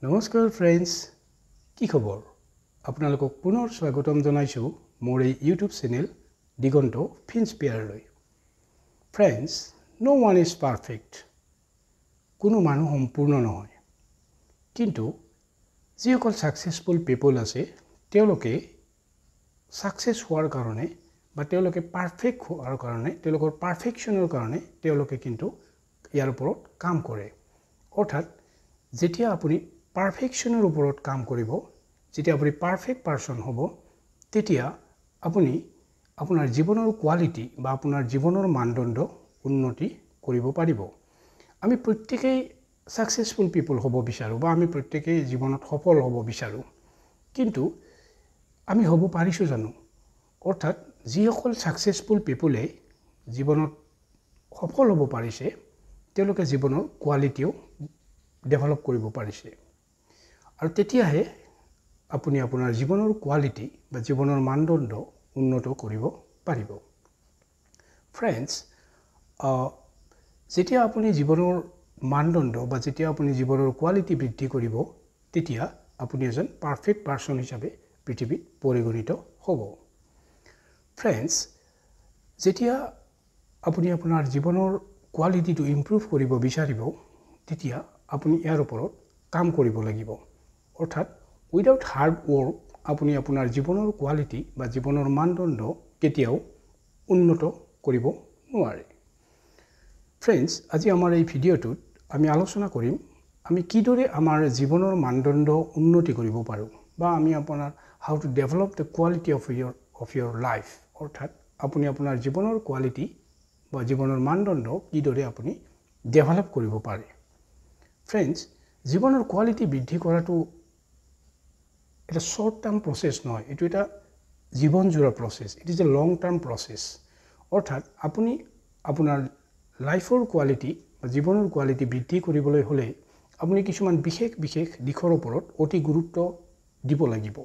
নমস্কাৰ ফ্ৰেণ্ডছ, কি খবৰ? আপোনালোকক পুনৰ স্বাগতম জনাইছোঁ মোৰ এই ইউটিউব চেনেল দিগন্ত ফিনস্পিয়াৰলৈ। Friends, no one is perfect. কোনো মানুহ সম্পূৰ্ণ নহয়, কিন্তু যিসকল ছাকচেছফুল পিপল আছে তেওঁলোকে ছাকচেছ হোৱাৰ কাৰণে বা তেওঁলোকে পাৰফেক্ট হোৱাৰ কাৰণে, তেওঁলোকৰ পাৰফেকশ্যনৰ কাৰণে তেওঁলোকে কিন্তু ইয়াৰ ওপৰত কাম কৰে। অৰ্থাৎ যেতিয়া আপুনি পাৰফেকশ্যনৰ ওপৰত কাম কৰিব, যেতিয়া আপুনি পাৰফেক্ট পাৰ্চন হ'ব, তেতিয়া আপুনি আপোনাৰ জীৱনৰ কোৱালিটি বা আপোনাৰ জীৱনৰ মানদণ্ড উন্নতি কৰিব পাৰিব। আমি প্ৰত্যেকেই ছাকচেছফুল পিপল হ'ব বিচাৰোঁ বা আমি প্ৰত্যেকেই জীৱনত সফল হ'ব বিচাৰোঁ, কিন্তু আমি হ'ব পাৰিছোঁ জানো? অৰ্থাৎ যিসকল ছাকচেছফুল পিপলে জীৱনত সফল হ'ব পাৰিছে, তেওঁলোকে জীৱনৰ কোৱালিটিও ডেভেলপ কৰিব পাৰিছে। আৰু তেতিয়াহে আপুনি আপোনাৰ জীৱনৰ কোৱালিটি বা জীৱনৰ মানদণ্ড উন্নত কৰিব পাৰিব। ফ্ৰেণ্ডছ, যেতিয়া আপুনি জীৱনৰ মানদণ্ড বা যেতিয়া আপুনি জীৱনৰ কোৱালিটি বৃদ্ধি কৰিব, তেতিয়া আপুনি এজন পাৰফেক্ট পাৰ্চন হিচাপে পৃথিৱীত পৰিগণিত হ'ব। ফ্ৰেণ্ডছ, যেতিয়া আপুনি আপোনাৰ জীৱনৰ কোৱালিটিটো ইম্প্ৰুভ কৰিব বিচাৰিব, তেতিয়া আপুনি ইয়াৰ ওপৰত কাম কৰিব লাগিব। অৰ্থাৎ উইদাউট হাৰ্ড ৱৰ্ক আপুনি আপোনাৰ জীৱনৰ কোৱালিটি বা জীৱনৰ মানদণ্ড কেতিয়াও উন্নত কৰিব নোৱাৰে। ফ্ৰেণ্ডছ, আজি আমাৰ এই ভিডিঅ'টোত আমি আলোচনা কৰিম আমি কিদৰে আমাৰ জীৱনৰ মানদণ্ড উন্নতি কৰিব পাৰোঁ বা আমি আপোনাৰ how to develop the quality of your life. অৰ্থাৎ আপুনি আপোনাৰ জীৱনৰ কোৱালিটি বা জীৱনৰ মানদণ্ড কিদৰে আপুনি ডেভেলপ কৰিব পাৰে। ফ্ৰেণ্ডছ, জীৱনৰ কোৱালিটি বৃদ্ধি কৰাটো এটা শ্বৰ্ট টাৰ্ম প্ৰচেছ নহয়, এইটো এটা জীৱনজোৰা process. It is a long term process. অৰ্থাৎ আপুনি আপোনাৰ লাইফৰ কোৱালিটি বা জীৱনৰ কোৱালিটি বৃদ্ধি কৰিবলৈ হ'লে আপুনি কিছুমান বিশেষ দিশৰ ওপৰত অতি গুৰুত্ব দিব লাগিব।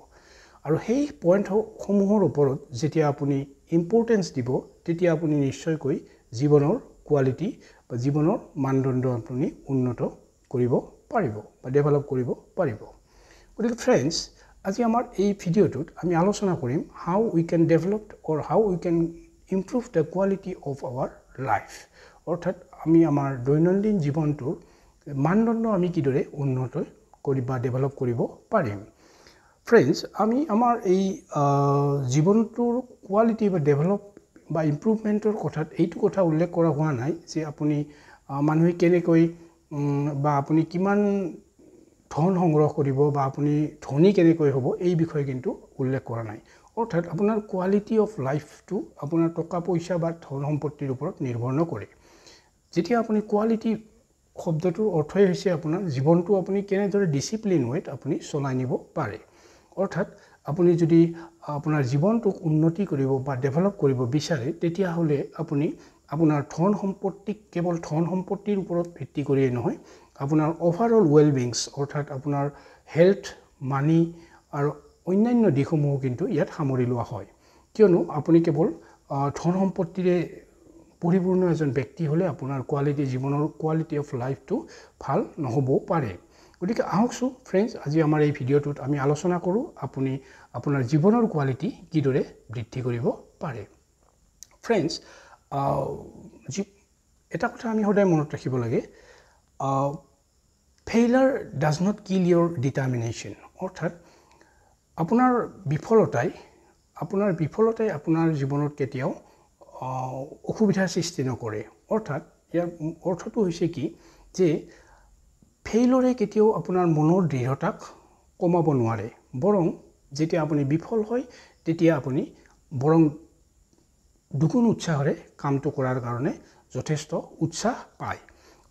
আৰু সেই পইণ্টসমূহৰ ওপৰত যেতিয়া আপুনি ইম্পৰ্টেঞ্চ দিব, তেতিয়া আপুনি নিশ্চয়কৈ জীৱনৰ কোৱালিটি বা জীৱনৰ মানদণ্ড আপুনি উন্নত কৰিব পাৰিব বা ডেভেলপ কৰিব পাৰিব। গতিকে ফ্ৰেণ্ডছ, আজি আমাৰ এই ভিডিঅ'টোত আমি আলোচনা কৰিম how we can develop or how we can improve the quality of our life. অৰ্থাৎ আমি আমাৰ দৈনন্দিন জীৱনটোৰ মানদণ্ড আমি কিদৰে উন্নত কৰি বা ডেভেলপ কৰিব পাৰিম। ফ্ৰেণ্ডছ, আমি আমাৰ এই জীৱনটোৰ কোৱালিটি বা ডেভেলপ বা ইম্প্ৰুভমেণ্টৰ কথাত এইটো কথা উল্লেখ কৰা হোৱা নাই যে আপুনি মানুহে কেনেকৈ বা আপুনি কিমান ধন সংগ্ৰহ কৰিব বা আপুনি ধনী কেনেকৈ হ'ব, এই বিষয়ে কিন্তু উল্লেখ কৰা নাই। অৰ্থাৎ আপোনাৰ কোৱালিটি অফ লাইফটো আপোনাৰ টকা পইচা বা ধন সম্পত্তিৰ ওপৰত নিৰ্ভৰ নকৰে। যেতিয়া আপুনি কোৱালিটি শব্দটোৰ অৰ্থই হৈছে আপোনাৰ জীৱনটো আপুনি কেনেদৰে ডিচিপ্লিন ৱেত আপুনি চলাই নিব পাৰে। অৰ্থাৎ আপুনি যদি আপোনাৰ জীৱনটোক উন্নতি কৰিব বা ডেভেলপ কৰিব বিচাৰে, তেতিয়াহ'লে আপুনি আপোনাৰ ধন সম্পত্তিক কেৱল ধন সম্পত্তিৰ ওপৰত ভিত্তি কৰিয়েই নহয়, আপোনাৰ অভাৰঅল ৱেলবিংছ অৰ্থাৎ আপোনাৰ হেল্থ, মানি আৰু অন্যান্য দিশসমূহো কিন্তু ইয়াত সামৰি লোৱা হয়। কিয়নো আপুনি কেৱল ধন সম্পত্তিৰে পৰিপূৰ্ণ এজন ব্যক্তি হ'লে আপোনাৰ জীৱনৰ কোৱালিটি অফ লাইফটো ভাল নহ'বও পাৰে। গতিকে আহকচোন ফ্ৰেণ্ডছ, আজি আমাৰ এই ভিডিঅ'টোত আমি আলোচনা কৰোঁ আপুনি আপোনাৰ জীৱনৰ কোৱালিটি কিদৰে বৃদ্ধি কৰিব পাৰে। ফ্ৰেণ্ডছ, এটা কথা আমি সদায় মনত ৰাখিব লাগে, failure does not kill your determination. অৰ্থাৎ আপোনাৰ বিফলতাই আপোনাৰ জীৱনত কেতিয়াও অসুবিধাৰ সৃষ্টি নকৰে। অৰ্থাৎ ইয়াৰ অৰ্থটো হৈছে কি যে ফেইলৰে কেতিয়াও আপোনাৰ মনৰ দৃঢ়তাক কমাব নোৱাৰে, বৰং যেতিয়া আপুনি বিফল হয় তেতিয়া আপুনি বৰং দুগুণ উৎসাহেৰে কামটো কৰাৰ কাৰণে যথেষ্ট উৎসাহ পায়।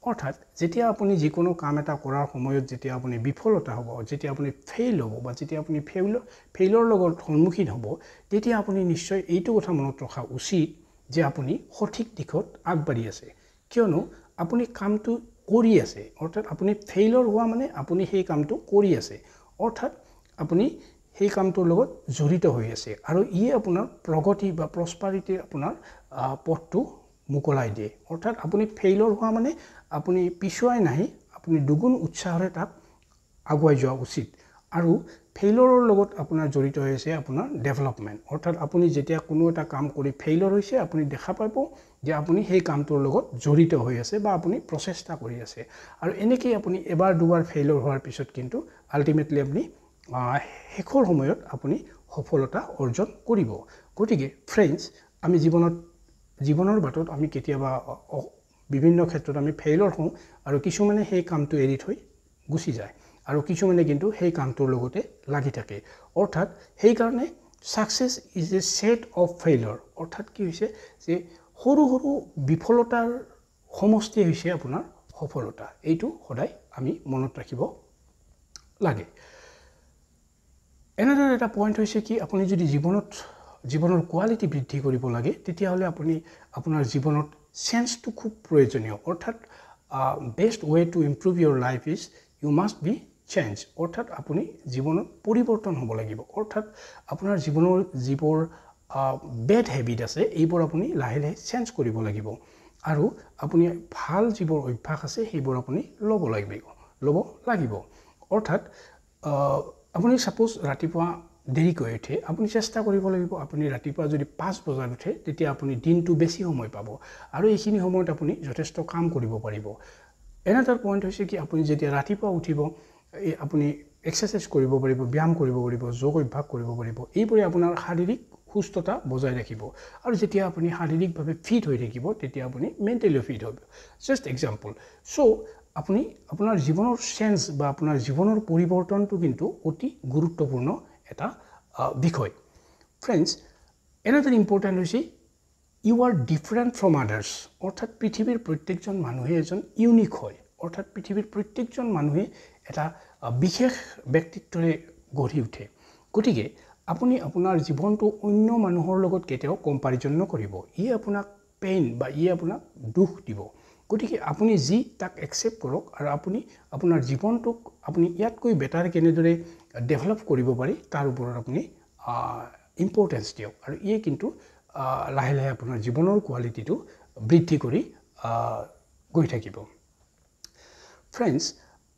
অৰ্থাৎ যেতিয়া আপুনি যিকোনো কাম এটা কৰাৰ সময়ত যেতিয়া আপুনি বিফলতা হ'ব, যেতিয়া আপুনি ফেইল হ'ব বা যেতিয়া আপুনি ফেইলৰ লগত সন্মুখীন হ'ব, তেতিয়া আপুনি নিশ্চয় এইটো কথা মনত ৰখা উচিত যে আপুনি সঠিক দিশত আগবাঢ়ি আছে। কিয়নো আপুনি কামটো কৰি আছে, অৰ্থাৎ আপুনি ফেইলৰ হোৱা মানে আপুনি সেই কামটো কৰি আছে, অৰ্থাৎ আপুনি সেই কামটোৰ লগত জড়িত হৈ আছে আৰু ইয়ে আপোনাৰ প্ৰগতি বা প্ৰস্পাৰিটিৰ আপোনাৰ পথটো মুকলাই দিয়ে। অৰ্থাৎ আপুনি ফেইলৰ হোৱা মানে আপুনি পিছুৱাই নাহি আপুনি দুগুণ উৎসাহেৰে তাক আগুৱাই যোৱা উচিত আৰু ফেইলৰৰ লগত আপোনাৰ জড়িত হৈছে আপোনাৰ ডেভেলপমেণ্ট অৰ্থাৎ আপুনি যেতিয়া কোনো এটা কাম কৰি ফেইলৰ হৈছে আপুনি দেখা পাব যে আপুনি সেই কামটোৰ লগত জড়িত হৈ আছে বা আপুনি প্ৰচেষ্টা কৰি আছে আৰু এনেকৈ আপুনি এবাৰ দুবাৰ ফেইলৰ হোৱাৰ পিছত কিন্তু আল্টিমেটলি আপুনি শেষৰ সময়ত আপুনি সফলতা অৰ্জন কৰিব গতিকে ফ্ৰেণ্ডছ আমি জীৱনৰ বাটত আমি কেতিয়াবা বিভিন্ন ক্ষেত্ৰত আমি ফেইলৰ হওঁ আৰু কিছুমানে সেই কামটো এৰি থৈ গুচি যায় আৰু কিছুমানে কিন্তু সেই কামটোৰ লগতে লাগি থাকে অৰ্থাৎ সেইকাৰণে success is a set of failure অৰ্থাৎ কি হৈছে যে সৰু সৰু বিফলতাৰ সমষ্টি হৈছে আপোনাৰ সফলতা এইটো সদায় আমি মনত ৰাখিব লাগে এনেদৰে এটা পইণ্ট হৈছে কি আপুনি যদি জীৱনৰ কোৱালিটি বৃদ্ধি কৰিব লাগে তেতিয়াহ'লে আপুনি আপোনাৰ জীৱনত চেঞ্জটো খুব প্ৰয়োজনীয় অৰ্থাৎ best way to improve your life is you must be change অৰ্থাৎ আপুনি জীৱনত পৰিৱৰ্তন হ'ব লাগিব অৰ্থাৎ আপোনাৰ জীৱনৰ যিবোৰ বেড হেবিট আছে এইবোৰ আপুনি লাহে লাহে চেঞ্জ কৰিব লাগিব আৰু আপুনি ভাল যিবোৰ অভ্যাস আছে সেইবোৰ আপুনি ল'ব লাগিব অৰ্থাৎ আপুনি সাপোজ ৰাতিপুৱা দেৰিকৈ উঠে আপুনি চেষ্টা কৰিব লাগিব আপুনি ৰাতিপুৱা যদি 5 বজাত উঠে তেতিয়া আপুনি দিনটো বেছি সময় পাব আৰু এইখিনি সময়ত আপুনি যথেষ্ট কাম কৰিব পাৰিব এনেটাৰ পইণ্ট হৈছে কি আপুনি যেতিয়া ৰাতিপুৱা উঠিব আপুনি এক্সাৰসাইজ কৰিব পাৰিব ব্যায়াম কৰিব পাৰিব যোগ অভ্যাস কৰিব পাৰিব এইবোৰে আপোনাৰ শাৰীৰিক সুস্থতা বজাই ৰাখিব আৰু যেতিয়া আপুনি শাৰীৰিকভাৱে ফিট হৈ থাকিব তেতিয়া আপুনি মেণ্টেলি ফিট হ'ব জাস্ট এক্সাম্পল সো আপুনি আপোনাৰ জীৱনৰ চেঞ্জ বা আপোনাৰ জীৱনৰ পৰিৱৰ্তনটো কিন্তু অতি গুৰুত্বপূৰ্ণ এটা বিষয় ফ্ৰেণ্ডছ এনাদাৰ ইম্পৰ্টেণ্ট হৈছে you are different from others অৰ্থাৎ পৃথিৱীৰ প্ৰত্যেকজন মানুহে এজন ইউনিক হয় অৰ্থাৎ পৃথিৱীৰ প্ৰত্যেকজন মানুহে এটা বিশেষ ব্যক্তিত্বৰে গঢ়ি উঠে গতিকে আপুনি আপোনাৰ জীৱনটো অন্য মানুহৰ লগত কেতিয়াও কম্পাৰিজন নকৰিব ই আপোনাক পেইন বা ই আপোনাক দুখ দিব গতিকে আপুনি যি তাক একসেপ্ট কৰক আৰু আপুনি আপোনাৰ জীৱনটোক আপুনি ইয়াতকৈ বেটাৰ কেনেদৰে ডেভেলপ কৰিব পাৰি তাৰ ওপৰত আপুনি ইম্পৰ্টেন্স দিয়ক আৰু ই কিন্তু লাহে লাহে আপোনাৰ জীৱনৰ কোৱালিটিটো বৃদ্ধি কৰি গৈ থাকিব ফ্ৰেণ্ডছ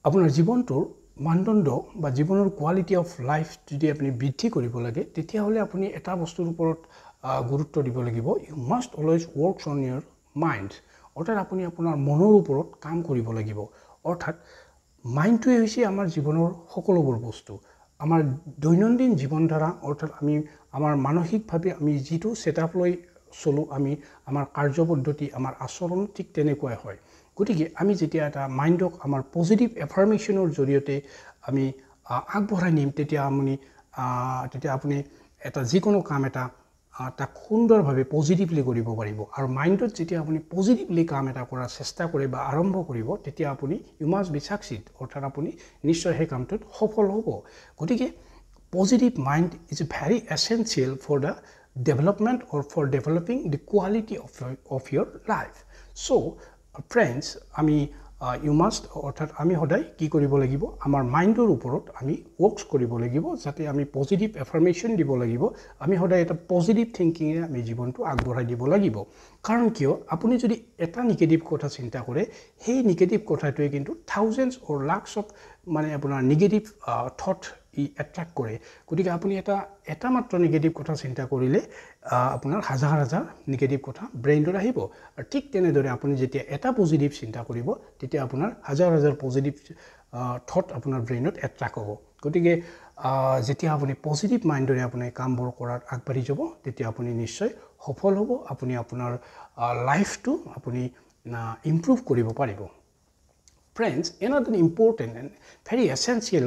আপোনাৰ জীৱনটোৰ মানদণ্ড বা জীৱনৰ কোৱালিটি অফ লাইফ যদি আপুনি বৃদ্ধি কৰিব লাগে তেতিয়াহ'লে আপুনি এটা বস্তুৰ ওপৰত গুৰুত্ব দিব লাগিব you must always works on your mind অৰ্থাৎ আপুনি আপোনাৰ মনৰ ওপৰত কাম কৰিব লাগিব অৰ্থাৎ মাইণ্ডটোৱে হৈছে আমাৰ জীৱনৰ সকলোবোৰ বস্তু আমাৰ দৈনন্দিন জীৱন ধাৰা অৰ্থাৎ আমি আমাৰ মানসিকভাৱে আমি যিটো সেটআপ লৈ চলো আমি আমাৰ কাৰ্যপদ্ধতি আমাৰ আচৰণ ঠিক তেনেকুৱাই হয় গতিকে আমি যেতিয়া এটা মাইণ্ডক আমাৰ পজিটিভ এফাৰ্মেশ্যনৰ জৰিয়তে আমি আগবঢ়াই নিম তেতিয়া আপুনি এটা যিকোনো কাম এটা তাক সুন্দৰভাৱে পজিটিভলি কৰিব পাৰিব আৰু মাইণ্ডত যেতিয়া আপুনি পজিটিভলি কাম এটা কৰাৰ চেষ্টা কৰে বা আৰম্ভ কৰিব তেতিয়া আপুনি ইউ মাষ্ট বি সাকসিড অৰ্থাৎ আপুনি নিশ্চয় সেই কামটোত সফল হ'ব গতিকে positive mind is very essential for the development or for developing the quality of your life so friends আমি you must অৰ্থাৎ আমি সদায় কি কৰিব লাগিব আমাৰ মাইণ্ডৰ ওপৰত আমি ওয়াৰ্কছ কৰিব লাগিব যাতে আমি পজিটিভ এফাৰ্মেশ্যন দিব লাগিব আমি সদায় এটা পজিটিভ থিংকিংৰে আমি জীৱনটো আগবঢ়াই দিব লাগিব কাৰণ কিয় আপুনি যদি এটা নিগেটিভ কথা চিন্তা কৰে সেই নিগেটিভ কথাটোৱে কিন্তু থাউজেণ্ডছ অৰ লাখছ অফ মানে আপোনাৰ নিগেটিভ থট এট্ৰাক্ট কৰে গতিকে আপুনি এটা মাত্ৰ নিগেটিভ কথা চিন্তা কৰিলে আপোনাৰ হাজাৰ হাজাৰ নিগেটিভ কথা ব্ৰেইনত আহিব আৰু ঠিক তেনেদৰে আপুনি যেতিয়া এটা পজিটিভ চিন্তা কৰিব তেতিয়া আপোনাৰ হাজাৰ হাজাৰ পজিটিভ থট আপোনাৰ ব্ৰেইনত এট্ৰাক্ট হ'ব গতিকে যেতিয়া আপুনি পজিটিভ মাইণ্ডৰে আপুনি কামবোৰ কৰাত আগবাঢ়ি যাব তেতিয়া আপুনি নিশ্চয় সফল হ'ব আপুনি আপোনাৰ লাইফটো আপুনি ইমপ্ৰুভ কৰিব পাৰিব Friends, another important and very essential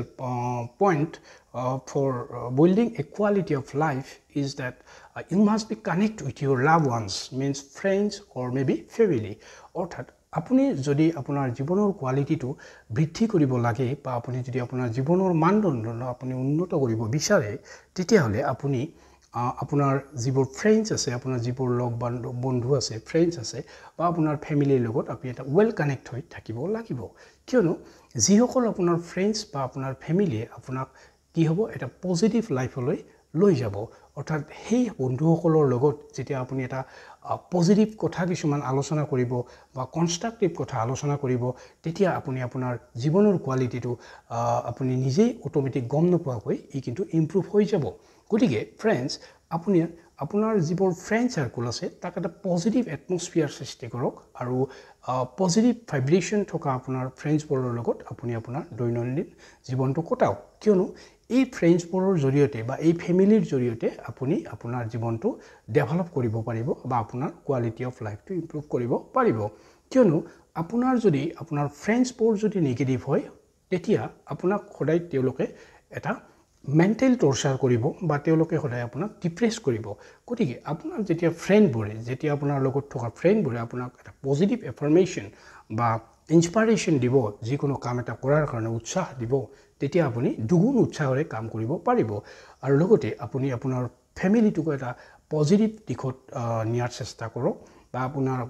point for building a quality of life is that you must be connected with your loved ones, means friends or maybe family. অর্থাৎ আপুনি যদি আপোনাৰ জীৱনৰ কোৱালিটিটো বৃদ্ধি কৰিব লাগে বা আপুনি যদি আপোনাৰ জীৱনৰ মানদণ্ড আপুনি উন্নত কৰিব বিচাৰে তেতিয়াহ'লে আপুনি আপোনাৰ যিবোৰ ফ্ৰেণ্ডছ আছে আপোনাৰ যিবোৰ লগ বন্ধু আছে ফ্ৰেণ্ডছ আছে বা আপোনাৰ ফ্যামিলিৰ লগত আপুনি এটা ওয়েল কানেক্ট হৈ থাকিব লাগিব কিয়নো যিসকল আপোনাৰ ফ্ৰেণ্ডছ বা আপোনাৰ ফ্যামিলিয়ে আপোনাক কি হ'ব এটা পজিটিভ লাইফলৈ লৈ যাব অৰ্থাৎ সেই বন্ধুসকলৰ লগত যেতিয়া আপুনি এটা পজিটিভ কথা কিছুমান আলোচনা কৰিব বা কনষ্ট্ৰাক্টিভ কথা আলোচনা কৰিব তেতিয়া আপুনি আপোনাৰ জীৱনৰ কোৱালিটিটো আপুনি নিজেই অটোমেটিক গম নোপোৱাকৈ ই কিন্তু ইমপ্ৰুভ হৈ যাব গতিকে ফ্ৰেণ্ডছ আপুনি আপোনাৰ যিবোৰ ফ্ৰেণ্ড সাৰ্কেল আছে তাক এটা পজিটিভ এটমস্ফিয়াৰ সৃষ্টি কৰক আৰু পজিটিভ ভাইব্ৰেশ্যন থকা আপোনাৰ ফ্ৰেণ্ডছবোৰৰ লগত আপুনি আপোনাৰ দৈনন্দিন জীৱনটো কটাওক কিয়নো এই ফ্ৰেণ্ডছবোৰৰ জৰিয়তে বা এই ফেমিলিৰ জৰিয়তে আপুনি আপোনাৰ জীৱনটো ডেভেলপ কৰিব পাৰিব বা আপোনাৰ কোৱালিটি অফ লাইফটো ইমপ্ৰুভ কৰিব পাৰিব কিয়নো আপোনাৰ যদি আপোনাৰ ফ্ৰেণ্ডছবোৰ যদি নেগেটিভ হয় তেতিয়া আপোনাক সদায় তেওঁলোকে এটা মেণ্টেল টৰ্চাৰ কৰিব বা তেওঁলোকে সদায় আপোনাক ডিপ্ৰেছ কৰিব গতিকে আপোনাৰ যেতিয়া ফ্ৰেণ্ডবোৰে যেতিয়া আপোনাৰ লগত থকা ফ্ৰেণ্ডবোৰে আপোনাক এটা পজিটিভ এফাৰ্মেশ্যন বা ইনস্পাইৰেশ্যন দিব যিকোনো কাম এটা কৰাৰ কাৰণে উৎসাহ দিব তেতিয়া আপুনি দুগুণ উৎসাহেৰে কাম কৰিব পাৰিব আৰু লগতে আপুনি আপোনাৰ ফেমিলিটোক এটা পজিটিভ দিশত নিয়াৰ চেষ্টা কৰক বা আপোনাৰ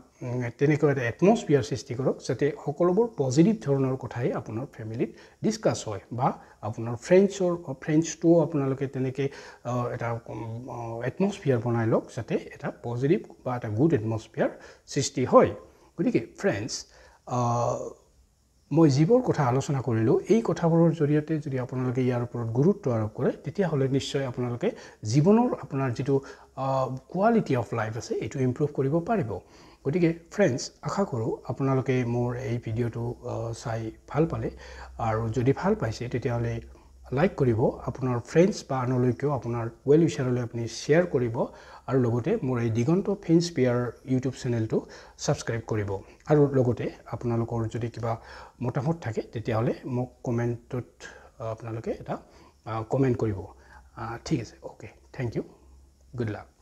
তেনেকৈ এটা এটমস্ফিয়াৰ সৃষ্টি কৰক যাতে সকলোবোৰ পজিটিভ ধৰণৰ কথাই আপোনাৰ ফেমিলিত ডিছকাছ হয় বা আপোনাৰ ফ্ৰেণ্ডছটো আপোনালোকে তেনেকৈ এটা এটমস্ফিয়াৰ বনাই লওক যাতে এটা পজিটিভ বা এটা গুড এটমস্ফিয়াৰ সৃষ্টি হয় গতিকে ফ্ৰেণ্ডছ মই যিবোৰ কথা আলোচনা কৰিলোঁ এই কথাবোৰৰ জৰিয়তে যদি আপোনালোকে ইয়াৰ ওপৰত গুৰুত্ব আৰোপ কৰে তেতিয়াহ'লে নিশ্চয় আপোনালোকে জীৱনৰ আপোনাৰ যিটো কোৱালিটি অফ লাইফ আছে এইটো ইমপ্ৰুভ কৰিব পাৰিব গতিকে ফ্ৰেণ্ডছ আশা কৰোঁ আপোনালোকে মোৰ এই ভিডিঅ'টো চাই ভাল পালে আৰু যদি ভাল পাইছে তেতিয়াহ'লে লাইক কৰিব আপোনাৰ ফ্ৰেণ্ডছ বা আনলৈকেও আপোনাৰ ৱেল উইচাৰলৈ আপুনি শ্বেয়াৰ কৰিব আৰু লগতে মোৰ এই দিগন্ত ফিনস্পিয়াৰ ইউটিউব চেনেলটো ছাবস্ক্ৰাইব কৰিব আৰু লগতে আপোনালোকৰ যদি কিবা মতামত থাকে তেতিয়াহ'লে মোক কমেণ্টত আপোনালোকে এটা কমেণ্ট কৰিব ঠিক আছে okay thank you good luck